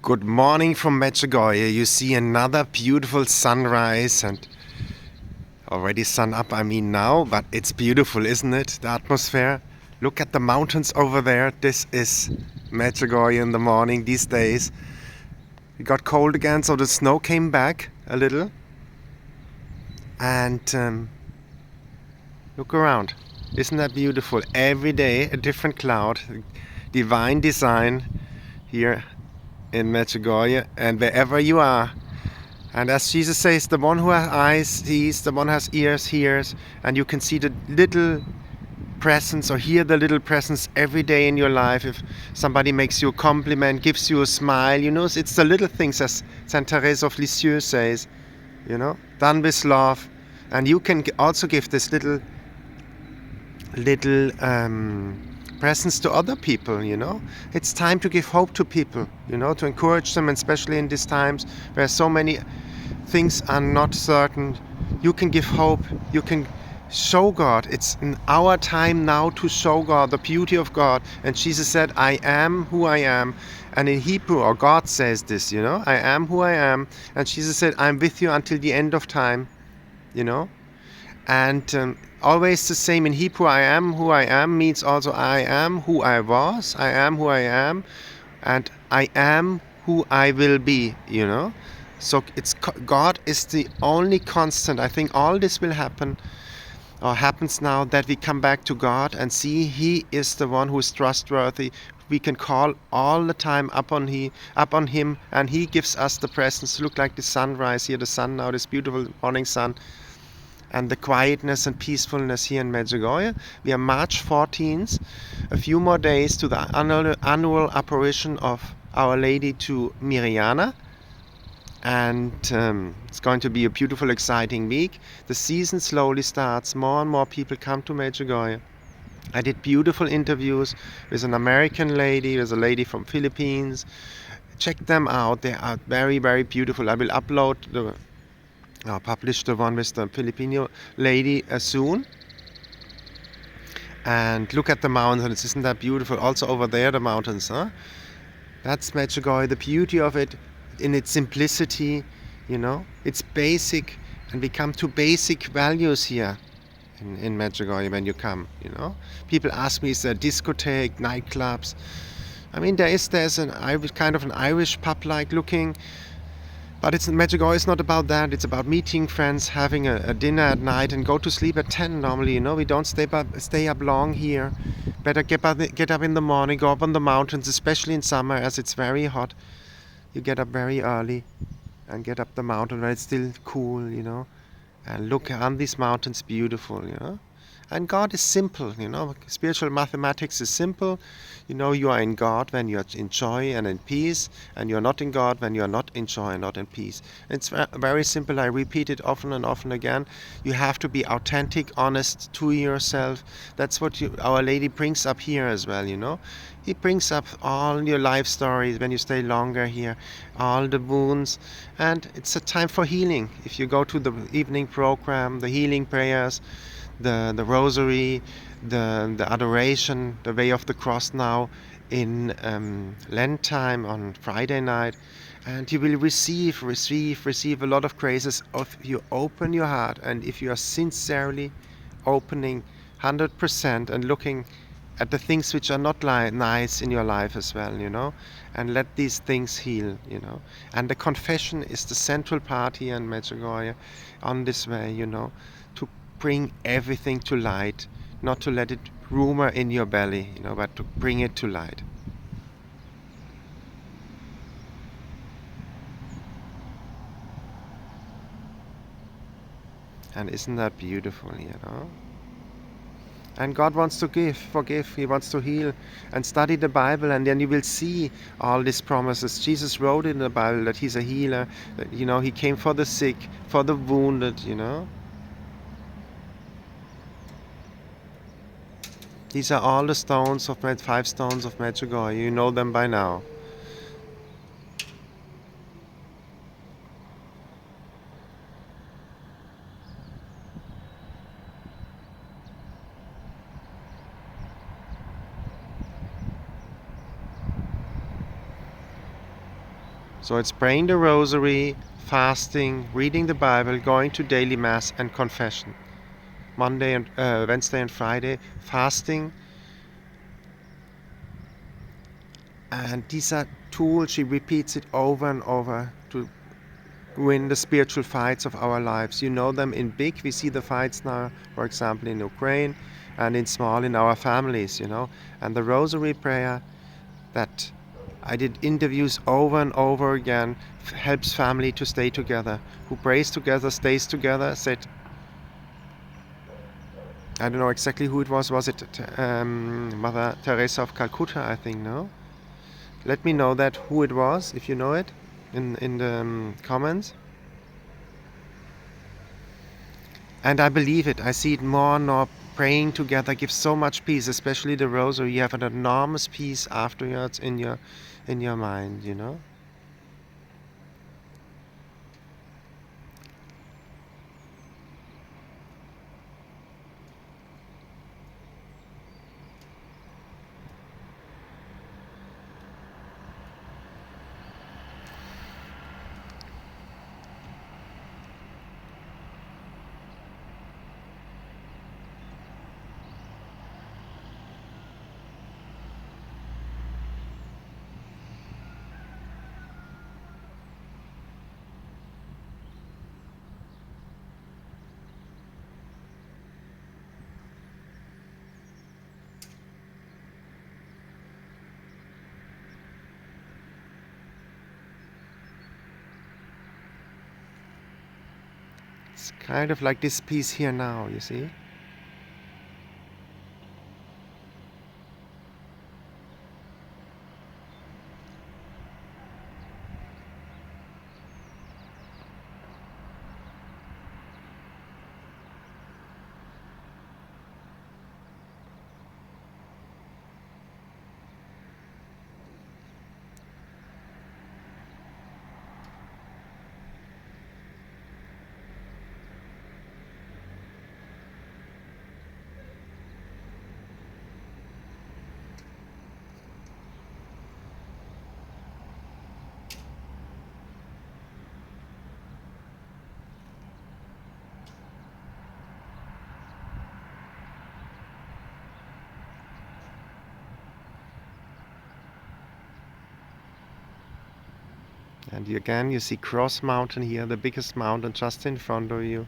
Good morning from Medjugorje. You see another beautiful sunrise and already sun up, I mean now, but it's beautiful, isn't it? The atmosphere. Look at the mountains over there. This is Medjugorje in the morning these days. It got cold again, so the snow came back a little. And look around. Isn't that beautiful? Every day a different cloud. Divine design here in Medjugorje and wherever you are. And as Jesus says, the one who has eyes sees, the one who has ears hears, and you can see the little presence or hear the little presence every day in your life. If somebody makes you a compliment, gives you a smile, it's the little things, as Saint Therese of Lisieux says, done with love. And you can also give this little presence to other people, It's time to give hope to people, to encourage them, and especially in these times where so many things are not certain. You can give hope, you can show God. It's in our time now to show God, the beauty of God. And Jesus said, I am who I am. And in Hebrew, or God says this, I am who I am. And Jesus said, I'm with you until the end of time, And always the same in Hebrew, I am who I am means also I am who I was, I am who I am, and I am who I will be, So God is the only constant. I think all this will happen, or happens now, that we come back to God and see He is the one who is trustworthy. We can call all the time upon Him, and He gives us the presence. Look like the sunrise here, the sun now, this beautiful morning sun. And the quietness and peacefulness here in Medjugorje. We are March 14th, a few more days to the annual apparition of Our Lady to Miriana. And it's going to be a beautiful, exciting week. The season slowly starts. More and more people come to Medjugorje. I did beautiful interviews with an American lady, with a lady from Philippines. Check them out. They are very, very beautiful. I will publish the one with the Filipino lady soon. And look at the mountains. Isn't that beautiful? Also over there, the mountains, huh? That's Medjugorje, the beauty of it in its simplicity, It's basic, and we come to basic values here in Medjugorje when you come, People ask me, is there a discotheque, nightclubs? I mean, there's an Irish pub-like looking. But Medjugorje is not about that. It's about meeting friends, having a dinner at night, and go to sleep at 10 normally. We don't stay up long here. Better get up in the morning, go up on the mountains, especially in summer as it's very hot. You get up very early and get up the mountain where it's still cool, And look on these mountains, beautiful, And God is simple, Spiritual mathematics is simple. You are in God when you are in joy and in peace, and you are not in God when you are not in joy and not in peace. It's very simple. I repeat it often and often again. You have to be authentic, honest to yourself. That's what Our Lady brings up here as well, He brings up all your life stories when you stay longer here, all the wounds, and it's a time for healing. If you go to the evening program, the healing prayers, the rosary, the adoration, the way of the cross now in Lent time on Friday night, and you will receive a lot of graces if you open your heart, and if you are sincerely opening 100% and looking at the things which are not nice in your life as well, and let these things heal, And the confession is the central part here in Medjugorje on this way, to bring everything to light, not to let it rumor in your belly, but to bring it to light. And isn't that beautiful, And God wants to forgive, He wants to heal, and study the Bible, and then you will see all these promises. Jesus wrote in the Bible that He's a healer, that, He came for the sick, for the wounded, These are all the stones of 5 stones of Medjugorje. You know them by now. So it's praying the rosary, fasting, reading the Bible, going to daily mass and confession. Monday and Wednesday and Friday, fasting. And these are tools, she repeats it over and over to win the spiritual fights of our lives. You know them in big, we see the fights now, for example, in Ukraine, and in small, in our families, you know. And the rosary prayer that I did interviews over and over again, helps family to stay together. Who prays together, stays together, said, I don't know exactly who it was it Mother Teresa of Calcutta, I think, no? Let me know that who it was, if you know it, in the comments. And I believe it. I see it more and more. Praying together gives so much peace, especially the rosary. You have an enormous peace afterwards in your mind, you know. It's kind of like this piece here now, you see? And again, you see Cross Mountain here, the biggest mountain just in front of you.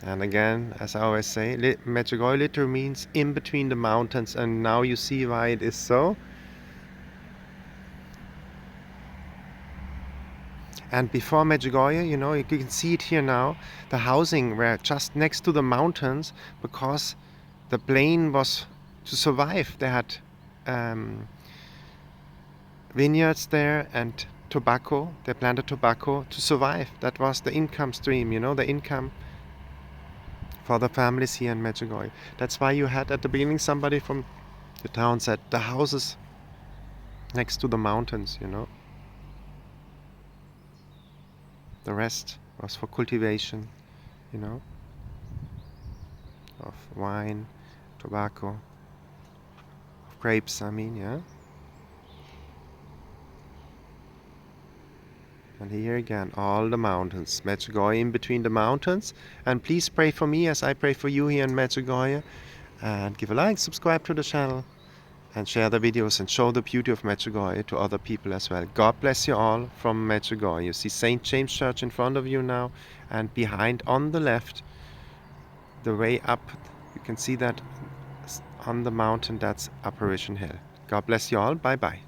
And again, as I always say, Medjugorje literally means in between the mountains, and now you see why it is so. And before Medjugorje, you know, you can see it here now, the housing were just next to the mountains because the plain was to survive. They had vineyards there and tobacco. They planted tobacco to survive. That was the income stream, you know, the income for the families here in Medjugorje. That's why you had at the beginning somebody from the town said the houses next to the mountains, you know. The rest was for cultivation, you know, of wine, tobacco, of grapes, I mean, yeah. And here again, all the mountains, Medjugorje in between the mountains. And please pray for me as I pray for you here in Medjugorje. And give a like, subscribe to the channel, and share the videos and show the beauty of Medjugorje to other people as well. God bless you all from Medjugorje. You see St. James Church in front of you now, and behind on the left, the way up, you can see that on the mountain, that's Apparition Hill. God bless you all. Bye bye.